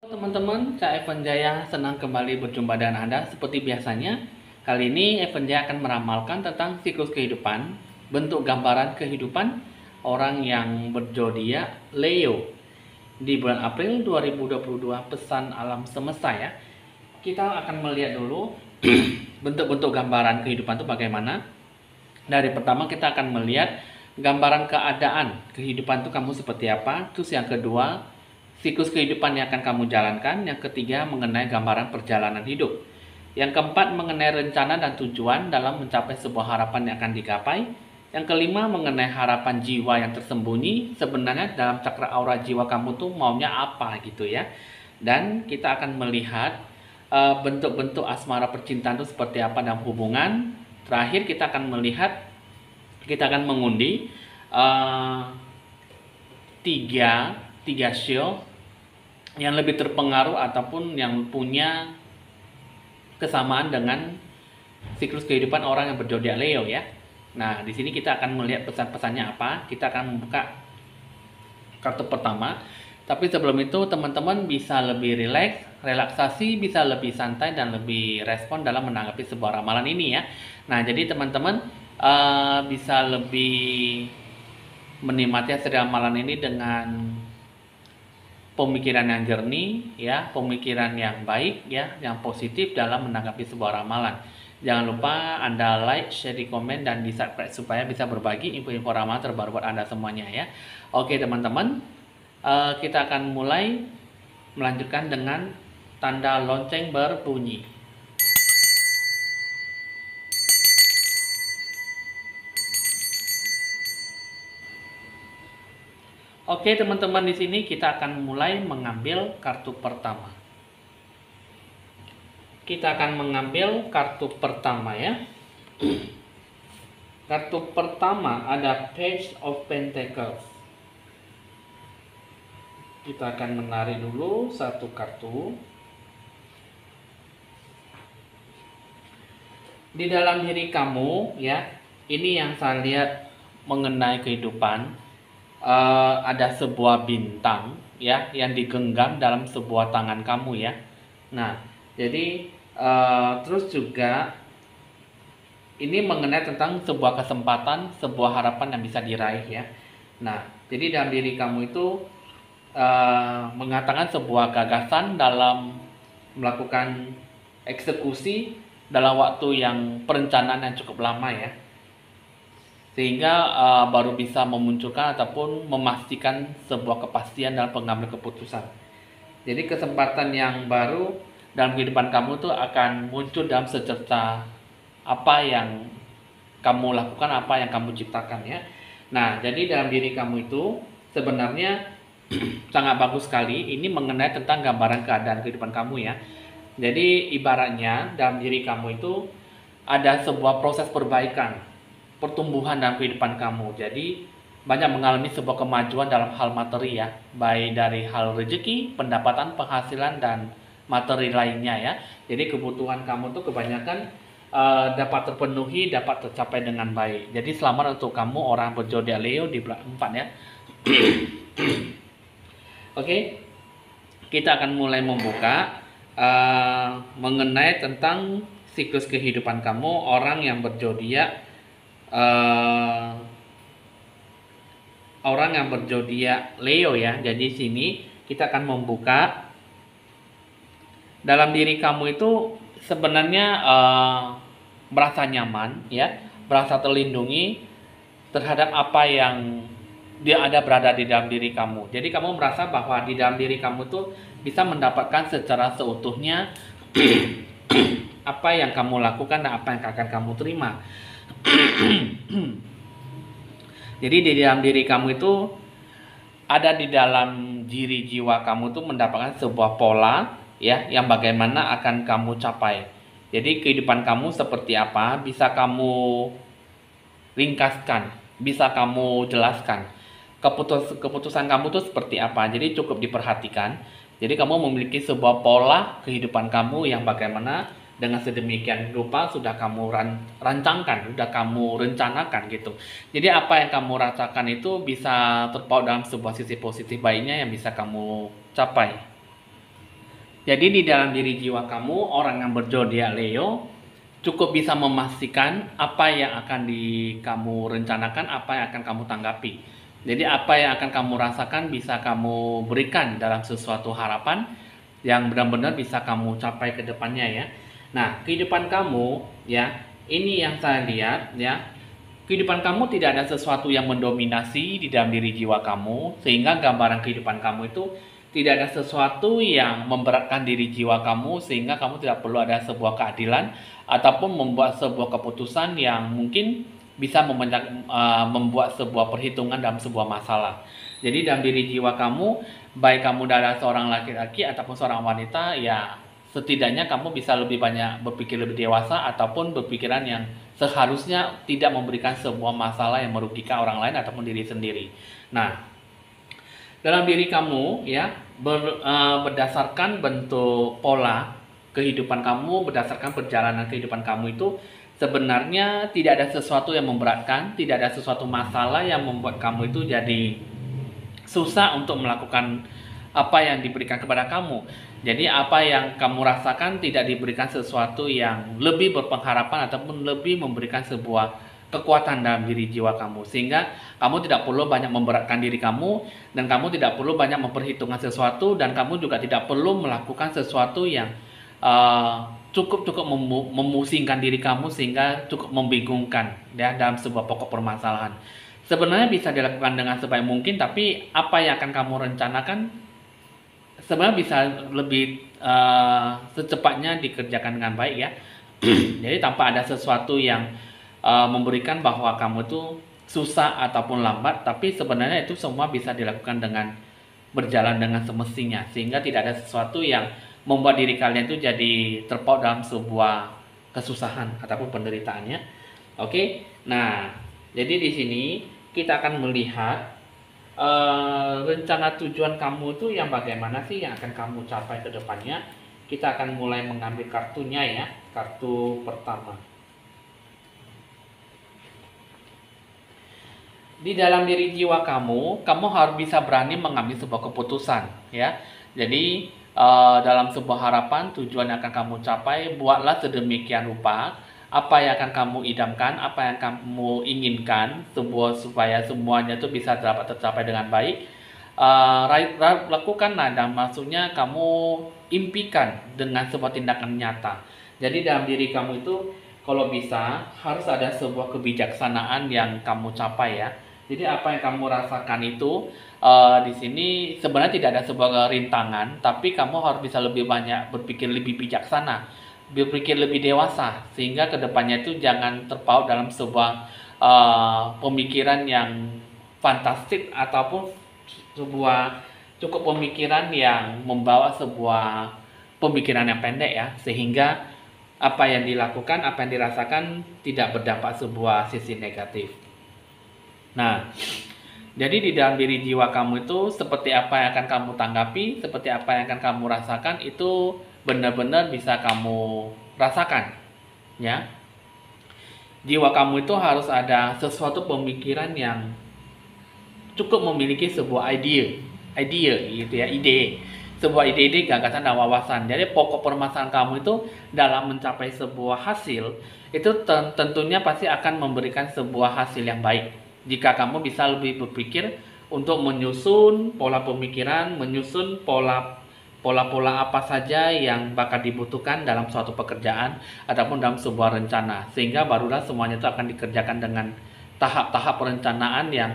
Teman-teman, saya Evan Jaya senang kembali berjumpa dengan Anda. Seperti biasanya, kali ini Evan Jaya akan meramalkan tentang siklus kehidupan, bentuk gambaran kehidupan orang yang berzodiak Leo di bulan April 2022, pesan alam semesta ya. Kita akan melihat dulu bentuk-bentuk gambaran kehidupan itu bagaimana. Dari pertama kita akan melihat gambaran keadaan kehidupan itu kamu seperti apa. Terus yang kedua, siklus kehidupan yang akan kamu jalankan. Yang ketiga, mengenai gambaran perjalanan hidup. Yang keempat, mengenai rencana dan tujuan dalam mencapai sebuah harapan yang akan digapai. Yang kelima, mengenai harapan jiwa yang tersembunyi. Sebenarnya dalam cakra aura jiwa kamu tuh maunya apa gitu ya. Dan kita akan melihat bentuk-bentuk asmara percintaan itu seperti apa dalam hubungan. Terakhir kita akan mengundi tiga show yang lebih terpengaruh ataupun yang punya kesamaan dengan siklus kehidupan orang yang berzodiak Leo ya. Nah, di sini kita akan melihat pesan-pesannya apa. Kita akan membuka kartu pertama. Tapi sebelum itu teman-teman bisa lebih relaksasi, bisa lebih santai dan lebih respon dalam menanggapi sebuah ramalan ini ya. Nah, jadi teman-teman bisa lebih menikmati hasil ramalan ini dengan pemikiran yang jernih ya, pemikiran yang baik ya, yang positif dalam menanggapi sebuah ramalan. Jangan lupa Anda like, share, komen, dan di subscribe supaya bisa berbagi info-info ramalan terbaru buat Anda semuanya ya. Oke teman-teman, kita akan mulai melanjutkan dengan tanda lonceng berbunyi. Oke teman-teman, di sini kita akan mulai mengambil kartu pertama. Kita akan mengambil kartu pertama ya. Kartu pertama ada Page of Pentacles. Kita akan menarik dulu satu kartu. Di dalam diri kamu ya, ini yang saya lihat mengenai kehidupan. Ada sebuah bintang ya yang digenggam dalam sebuah tangan kamu ya. Nah, jadi terus juga ini mengenai tentang sebuah kesempatan, sebuah harapan yang bisa diraih ya. Nah, jadi dalam diri kamu itu mengatakan sebuah gagasan dalam melakukan eksekusi dalam waktu yang perencanaan yang cukup lama ya, sehingga baru bisa memunculkan ataupun memastikan sebuah kepastian dalam pengambilan keputusan. Jadi kesempatan yang baru dalam kehidupan kamu tuh akan muncul dalam secerca apa yang kamu lakukan, apa yang kamu ciptakan ya. Nah, jadi dalam diri kamu itu sebenarnya sangat bagus sekali. Ini mengenai tentang gambaran keadaan kehidupan kamu ya. Jadi ibaratnya dalam diri kamu itu ada sebuah proses perbaikan, pertumbuhan dalam kehidupan kamu. Jadi banyak mengalami sebuah kemajuan dalam hal materi ya, baik dari hal rezeki, pendapatan, penghasilan, dan materi lainnya ya. Jadi kebutuhan kamu tuh kebanyakan dapat terpenuhi, dapat tercapai dengan baik. Jadi selamat untuk kamu orang berzodiak Leo di bulan 4 ya. Oke, kita akan mulai membuka mengenai tentang siklus kehidupan kamu orang yang berzodiak Leo ya. Jadi sini kita akan membuka dalam diri kamu itu sebenarnya merasa nyaman ya, merasa terlindungi terhadap apa yang berada di dalam diri kamu. Jadi kamu merasa bahwa di dalam diri kamu tuh bisa mendapatkan secara seutuhnya apa yang kamu lakukan dan apa yang akan kamu terima. Jadi di dalam diri kamu itu ada di dalam diri jiwa kamu tuh mendapatkan sebuah pola ya yang bagaimana akan kamu capai. Jadi kehidupan kamu seperti apa bisa kamu ringkaskan, bisa kamu jelaskan. Keputusan kamu tuh seperti apa. Jadi cukup diperhatikan. Jadi kamu memiliki sebuah pola kehidupan kamu yang bagaimana dengan sedemikian rupa sudah kamu rancangkan, sudah kamu rencanakan gitu. Jadi apa yang kamu rasakan itu bisa terpaut dalam sebuah sisi positif baiknya yang bisa kamu capai. Jadi di dalam diri jiwa kamu, orang yang berzodiak Leo cukup bisa memastikan apa yang akan kamu rencanakan, apa yang akan kamu tanggapi. Jadi apa yang akan kamu rasakan bisa kamu berikan dalam sesuatu harapan yang benar-benar bisa kamu capai ke depannya ya. Nah, kehidupan kamu ya, ini yang saya lihat ya. Kehidupan kamu tidak ada sesuatu yang mendominasi di dalam diri jiwa kamu, sehingga gambaran kehidupan kamu itu tidak ada sesuatu yang memberatkan diri jiwa kamu, sehingga kamu tidak perlu ada sebuah keadilan ataupun membuat sebuah keputusan yang mungkin bisa membuat sebuah perhitungan dalam sebuah masalah. Jadi dalam diri jiwa kamu, baik kamu adalah seorang laki-laki ataupun seorang wanita, ya setidaknya kamu bisa lebih banyak berpikir lebih dewasa ataupun berpikiran yang seharusnya tidak memberikan sebuah masalah yang merugikan orang lain ataupun diri sendiri. Nah, dalam diri kamu ya berdasarkan bentuk pola kehidupan kamu, berdasarkan perjalanan kehidupan kamu itu sebenarnya tidak ada sesuatu yang memberatkan, tidak ada sesuatu masalah yang membuat kamu itu jadi susah untuk melakukan apa yang diberikan kepada kamu. Jadi apa yang kamu rasakan tidak diberikan sesuatu yang lebih berpengharapan ataupun lebih memberikan sebuah kekuatan dalam diri jiwa kamu, sehingga kamu tidak perlu banyak memberatkan diri kamu dan kamu tidak perlu banyak memperhitungkan sesuatu, dan kamu juga tidak perlu melakukan sesuatu yang cukup memusingkan diri kamu sehingga cukup membingungkan ya dalam sebuah pokok permasalahan. Sebenarnya bisa dilakukan dengan sebaik mungkin, tapi apa yang akan kamu rencanakan sebenarnya bisa lebih secepatnya dikerjakan dengan baik ya. Jadi tanpa ada sesuatu yang memberikan bahwa kamu itu susah ataupun lambat, tapi sebenarnya itu semua bisa dilakukan dengan berjalan dengan semestinya, sehingga tidak ada sesuatu yang membuat diri kalian itu jadi terpaut dalam sebuah kesusahan ataupun penderitaannya. Oke, nah jadi di sini kita akan melihat rencana tujuan kamu itu yang bagaimana sih yang akan kamu capai ke depannya. Kita akan mulai mengambil kartunya ya, kartu pertama. Di dalam diri jiwa kamu harus bisa berani mengambil sebuah keputusan ya. Jadi dalam sebuah harapan, tujuan yang akan kamu capai, buatlah sedemikian rupa apa yang akan kamu idamkan, apa yang kamu inginkan, supaya semuanya itu bisa dapat tercapai dengan baik. Lakukanlah, dan maksudnya kamu impikan dengan sebuah tindakan nyata. Jadi dalam diri kamu itu kalau bisa harus ada sebuah kebijaksanaan yang kamu capai ya. Jadi apa yang kamu rasakan itu di sini sebenarnya tidak ada sebuah rintangan, tapi kamu harus bisa lebih banyak berpikir lebih bijaksana, berpikir lebih dewasa, sehingga kedepannya itu jangan terpaut dalam sebuah pemikiran yang fantastik ataupun sebuah cukup pemikiran yang membawa sebuah pemikiran yang pendek ya, sehingga apa yang dilakukan, apa yang dirasakan tidak berdampak sebuah sisi negatif. Nah, jadi di dalam diri jiwa kamu itu seperti apa yang akan kamu tanggapi, seperti apa yang akan kamu rasakan, itu benar-benar bisa kamu rasakan ya. Jiwa kamu itu harus ada sesuatu pemikiran yang cukup memiliki sebuah ide gitu ya, sebuah ide, gagasan dan wawasan. Jadi pokok permasalahan kamu itu dalam mencapai sebuah hasil itu tentunya pasti akan memberikan sebuah hasil yang baik jika kamu bisa lebih berpikir untuk menyusun pola pemikiran, menyusun pola-pola apa saja yang bakal dibutuhkan dalam suatu pekerjaan ataupun dalam sebuah rencana, sehingga barulah semuanya itu akan dikerjakan dengan tahap-tahap perencanaan yang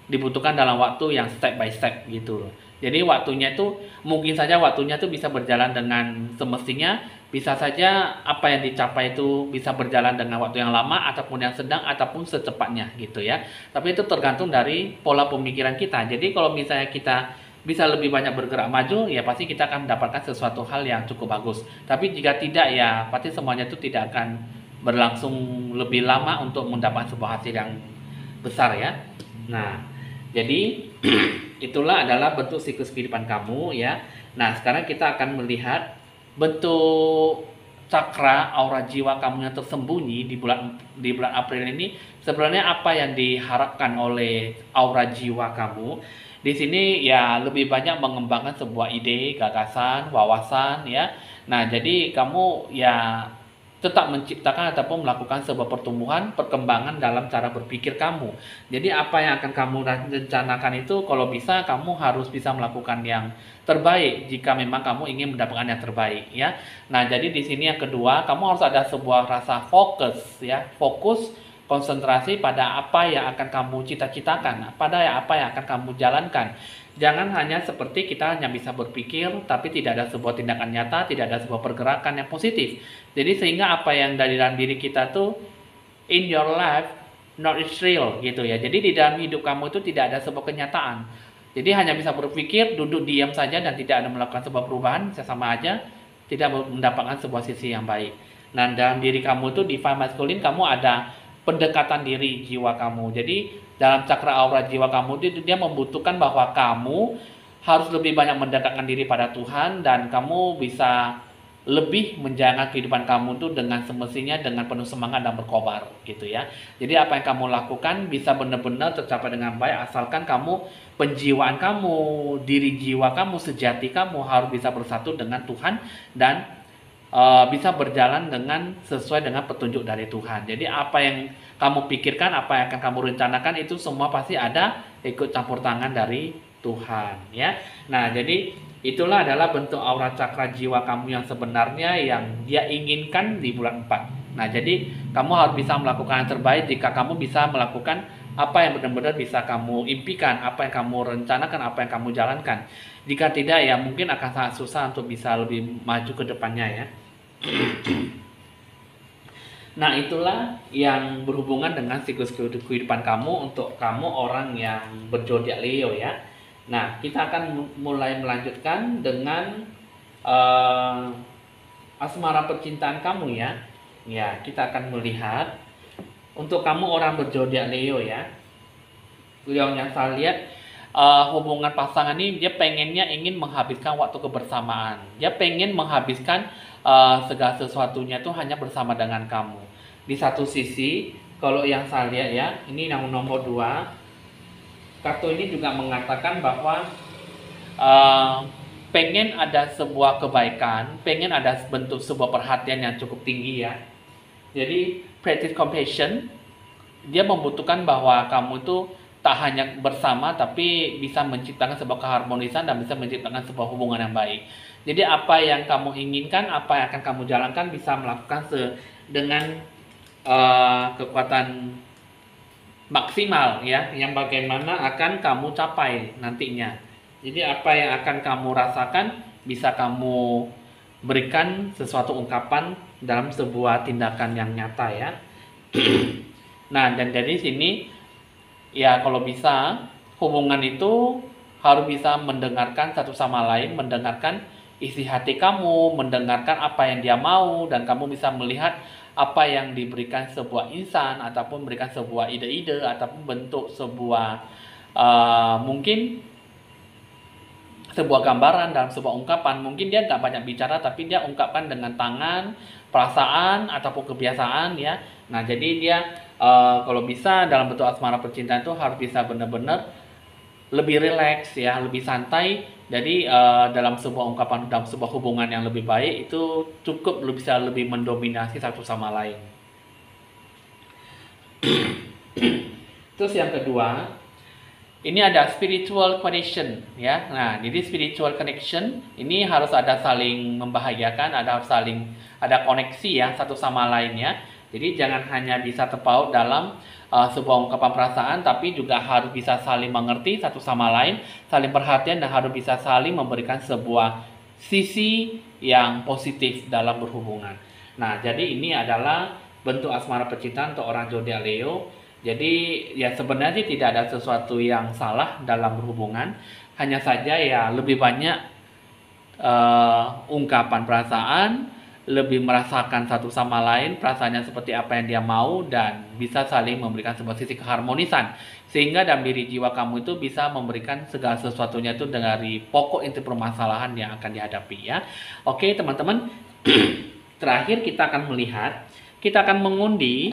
dibutuhkan dalam waktu yang step by step gitu loh. Jadi waktunya itu mungkin saja waktunya itu bisa berjalan dengan semestinya, bisa saja apa yang dicapai itu bisa berjalan dengan waktu yang lama ataupun yang sedang ataupun secepatnya gitu ya. Tapi itu tergantung dari pola pemikiran kita. Jadi kalau misalnya kita bisa lebih banyak bergerak maju, ya pasti kita akan mendapatkan sesuatu hal yang cukup bagus. Tapi jika tidak, ya pasti semuanya itu tidak akan berlangsung lebih lama untuk mendapatkan sebuah hasil yang besar ya. Nah, jadi itulah adalah bentuk siklus kehidupan kamu ya. Nah, sekarang kita akan melihat bentuk cakra aura jiwa kamu yang tersembunyi di bulan April ini. Sebenarnya apa yang diharapkan oleh aura jiwa kamu? di sini ya lebih banyak mengembangkan sebuah ide, gagasan, wawasan ya. Nah, jadi kamu ya tetap menciptakan ataupun melakukan sebuah pertumbuhan, perkembangan dalam cara berpikir kamu. Jadi apa yang akan kamu rencanakan itu kalau bisa kamu harus bisa melakukan yang terbaik jika memang kamu ingin mendapatkan yang terbaik ya. Nah, jadi di sini yang kedua, kamu harus ada sebuah rasa fokus ya, fokus konsentrasi pada apa yang akan kamu cita-citakan, pada apa yang akan kamu jalankan. Jangan hanya seperti kita hanya bisa berpikir, tapi tidak ada sebuah tindakan nyata, tidak ada sebuah pergerakan yang positif. Jadi sehingga apa yang dari dalam diri kita tuh in your life not is real gitu ya. Jadi di dalam hidup kamu itu tidak ada sebuah kenyataan. Jadi hanya bisa berpikir, duduk diam saja dan tidak ada melakukan sebuah perubahan, sama aja tidak mendapatkan sebuah sisi yang baik. Nah, dalam diri kamu itu divine masculine, kamu ada pendekatan diri jiwa kamu. Jadi dalam cakra aura jiwa kamu itu dia membutuhkan bahwa kamu harus lebih banyak mendekatkan diri pada Tuhan dan kamu bisa lebih menjaga kehidupan kamu itu dengan semestinya, dengan penuh semangat dan berkobar gitu ya. Jadi apa yang kamu lakukan bisa benar-benar tercapai dengan baik asalkan kamu, penjiwaan kamu, diri jiwa kamu, sejati kamu harus bisa bersatu dengan Tuhan dan bisa berjalan dengan sesuai dengan petunjuk dari Tuhan. Jadi apa yang kamu pikirkan, apa yang akan kamu rencanakan itu semua pasti ada ikut campur tangan dari Tuhan ya. Nah, jadi itulah adalah bentuk aura cakra jiwa kamu yang sebenarnya yang dia inginkan di bulan 4. Nah, jadi kamu harus bisa melakukan yang terbaik jika kamu bisa melakukan apa yang benar-benar bisa kamu impikan, apa yang kamu rencanakan, apa yang kamu jalankan. Jika tidak ya mungkin akan sangat susah untuk bisa lebih maju ke depannya ya. Nah, itulah yang berhubungan dengan siklus kehidupan kamu untuk kamu orang yang berzodiak Leo ya. Nah, kita akan mulai melanjutkan dengan asmara percintaan kamu ya. Ya, kita akan melihat untuk kamu orang berzodiak Leo ya. Yang saya lihat hubungan pasangan ini dia pengennya ingin menghabiskan waktu kebersamaan. Dia pengen menghabiskan segala sesuatunya itu hanya bersama dengan kamu. Di satu sisi, kalau yang saya lihat ya, ini yang nomor 2, kartu ini juga mengatakan bahwa pengen ada sebuah kebaikan, pengen ada bentuk sebuah perhatian yang cukup tinggi ya. Jadi practice compassion, dia membutuhkan bahwa kamu itu tak hanya bersama tapi bisa menciptakan sebuah keharmonisan dan bisa menciptakan sebuah hubungan yang baik. Jadi apa yang kamu inginkan, apa yang akan kamu jalankan bisa melakukan dengan kekuatan maksimal ya, yang bagaimana akan kamu capai nantinya. Jadi apa yang akan kamu rasakan bisa kamu berikan sesuatu ungkapan dalam sebuah tindakan yang nyata ya. Nah, dan dari sini ya kalau bisa hubungan itu harus bisa mendengarkan satu sama lain, mendengarkan isi hati kamu, mendengarkan apa yang dia mau, dan kamu bisa melihat apa yang diberikan sebuah insan ataupun memberikan sebuah ide-ide ataupun bentuk sebuah mungkin sebuah gambaran dalam sebuah ungkapan. Mungkin dia nggak banyak bicara tapi dia ungkapkan dengan tangan, perasaan ataupun kebiasaan ya. Nah, jadi dia kalau bisa dalam bentuk asmara percintaan itu harus bisa benar-benar lebih rileks ya, lebih santai. Jadi dalam sebuah ungkapan, dalam sebuah hubungan yang lebih baik itu cukup bisa lebih mendominasi satu sama lain. Terus yang kedua, ini ada spiritual connection ya. Nah, jadi spiritual connection ini harus ada saling membahagiakan, ada koneksi ya satu sama lain ya. Jadi jangan hanya bisa terpaut dalam sebuah ungkapan perasaan, tapi juga harus bisa saling mengerti satu sama lain, saling perhatian, dan harus bisa saling memberikan sebuah sisi yang positif dalam berhubungan. Nah, jadi ini adalah bentuk asmara percintaan untuk orang zodiak Leo. Jadi ya sebenarnya tidak ada sesuatu yang salah dalam berhubungan, hanya saja ya lebih banyak ungkapan perasaan, lebih merasakan satu sama lain perasaannya seperti apa yang dia mau, dan bisa saling memberikan sebuah sisi keharmonisan sehingga dalam diri jiwa kamu itu bisa memberikan segala sesuatunya itu dari pokok inti permasalahan yang akan dihadapi ya. Oke teman-teman, terakhir kita akan melihat, kita akan mengundi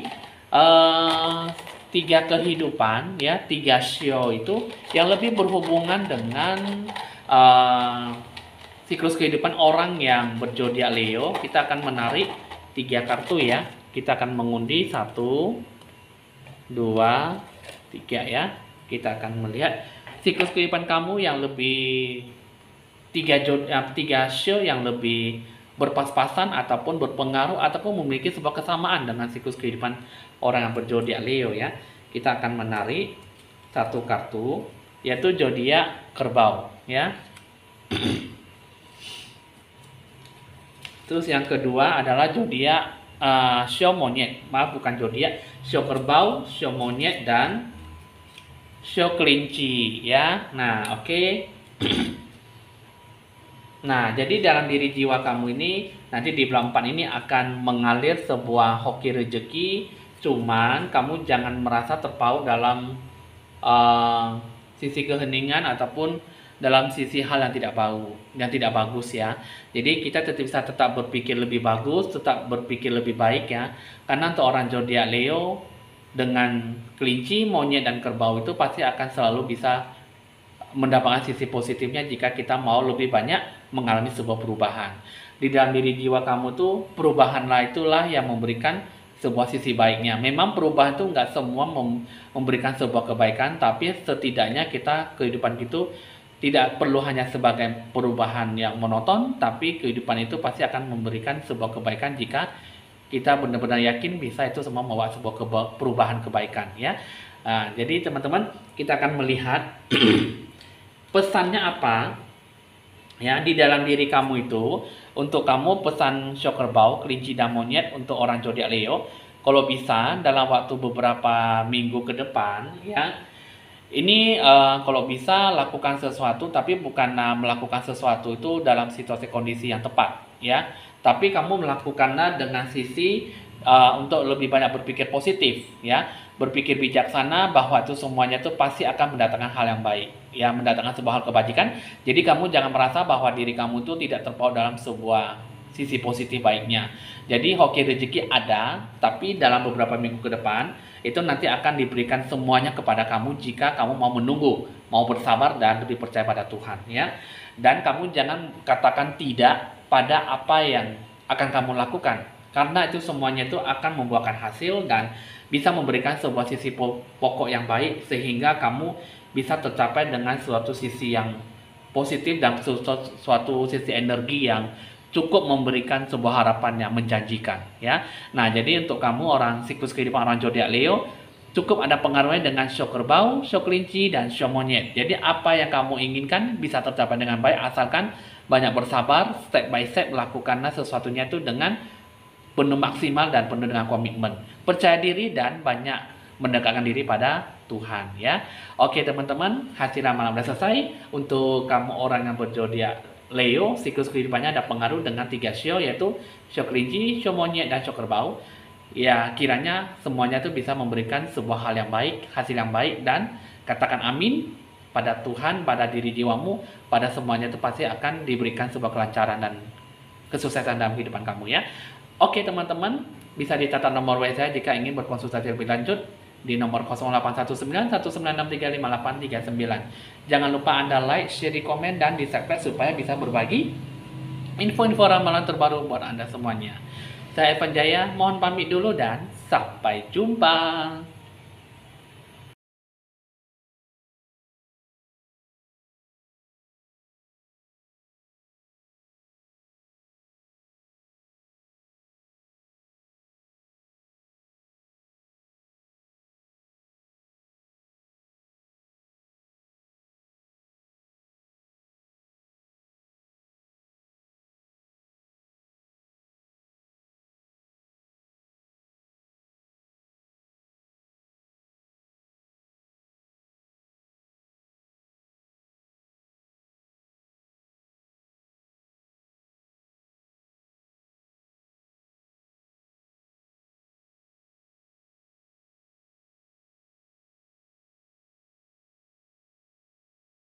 tiga kehidupan ya, tiga sio itu yang lebih berhubungan dengan siklus kehidupan orang yang berzodiak Leo. Kita akan menarik tiga kartu ya. Kita akan mengundi 1, 2, 3 ya. Kita akan melihat siklus kehidupan kamu yang lebih tiga sio yang lebih berpas-pasan ataupun berpengaruh ataupun memiliki sebuah kesamaan dengan siklus kehidupan orang yang berzodiak Leo ya. Kita akan menarik satu kartu yaitu zodiak kerbau ya. Terus yang kedua adalah zodiak sio monyet. Maaf, bukan zodiak, sio kerbau, sio monyet dan sio kelinci ya. Nah, oke. Nah, jadi dalam diri jiwa kamu ini nanti di bulan 4 ini akan mengalir sebuah hoki rezeki. Cuman kamu jangan merasa terpaut dalam sisi keheningan ataupun dalam sisi hal yang tidak bagus ya. Jadi kita bisa tetap berpikir lebih bagus, tetap berpikir lebih baik ya. Karena untuk orang zodiak Leo dengan kelinci, monyet dan kerbau itu pasti akan selalu bisa mendapatkan sisi positifnya jika kita mau lebih banyak mengalami sebuah perubahan. Di dalam diri jiwa kamu tuh perubahanlah itulah yang memberikan sebuah sisi baiknya. Memang perubahan itu nggak semua memberikan sebuah kebaikan, tapi setidaknya kehidupan itu tidak perlu hanya sebagai perubahan yang monoton, tapi kehidupan itu pasti akan memberikan sebuah kebaikan jika kita benar-benar yakin bisa itu semua membawa sebuah perubahan kebaikan ya. Nah, jadi teman-teman kita akan melihat pesannya apa ya di dalam diri kamu itu. Untuk kamu pesan sio kerbau, kelinci dan monyet untuk orang zodiak Leo, kalau bisa dalam waktu beberapa minggu ke depan ya, ini kalau bisa lakukan sesuatu, tapi bukan melakukan sesuatu itu dalam situasi kondisi yang tepat ya, tapi kamu melakukannya dengan sisi untuk lebih banyak berpikir positif ya, berpikir bijaksana bahwa itu semuanya itu pasti akan mendatangkan hal yang baik ya, mendatangkan sebuah hal kebajikan. Jadi kamu jangan merasa bahwa diri kamu itu tidak terpaut dalam sebuah sisi positif baiknya. Jadi hoki rezeki ada, tapi dalam beberapa minggu ke depan itu nanti akan diberikan semuanya kepada kamu jika kamu mau menunggu, mau bersabar dan lebih percaya pada Tuhan ya. Dan kamu jangan katakan tidak pada apa yang akan kamu lakukan, karena itu semuanya itu akan membuahkan hasil dan bisa memberikan sebuah sisi pokok yang baik sehingga kamu bisa tercapai dengan suatu sisi yang positif dan suatu sisi energi yang cukup memberikan sebuah harapan yang menjanjikan ya. Nah, jadi untuk kamu orang siklus kehidupan orang zodiak Leo, cukup ada pengaruhnya dengan sio kerbau, sio kelinci dan sio monyet. Jadi apa yang kamu inginkan bisa tercapai dengan baik asalkan banyak bersabar, step by step melakukannya sesuatunya itu dengan penuh maksimal dan penuh dengan komitmen, percaya diri dan banyak mendekatkan diri pada Tuhan ya. Oke teman-teman, hasil ramalan sudah selesai. Untuk kamu orang yang berzodiak Leo, siklus kehidupannya ada pengaruh dengan tiga sio, yaitu sio kelinci, sio monyet dan sio kerbau. Ya, kiranya semuanya itu bisa memberikan sebuah hal yang baik, hasil yang baik, dan katakan amin pada Tuhan, pada diri jiwamu, pada semuanya itu pasti akan diberikan sebuah kelancaran dan kesuksesan dalam kehidupan kamu ya. Oke teman-teman, bisa dicatat nomor WA saya jika ingin berkonsultasi lebih lanjut di nomor 081919358839. Jangan lupa Anda like, share, komen, dan di subscribe supaya bisa berbagi info-info ramalan terbaru buat Anda semuanya. Saya Evan Jaya, mohon pamit dulu dan sampai jumpa.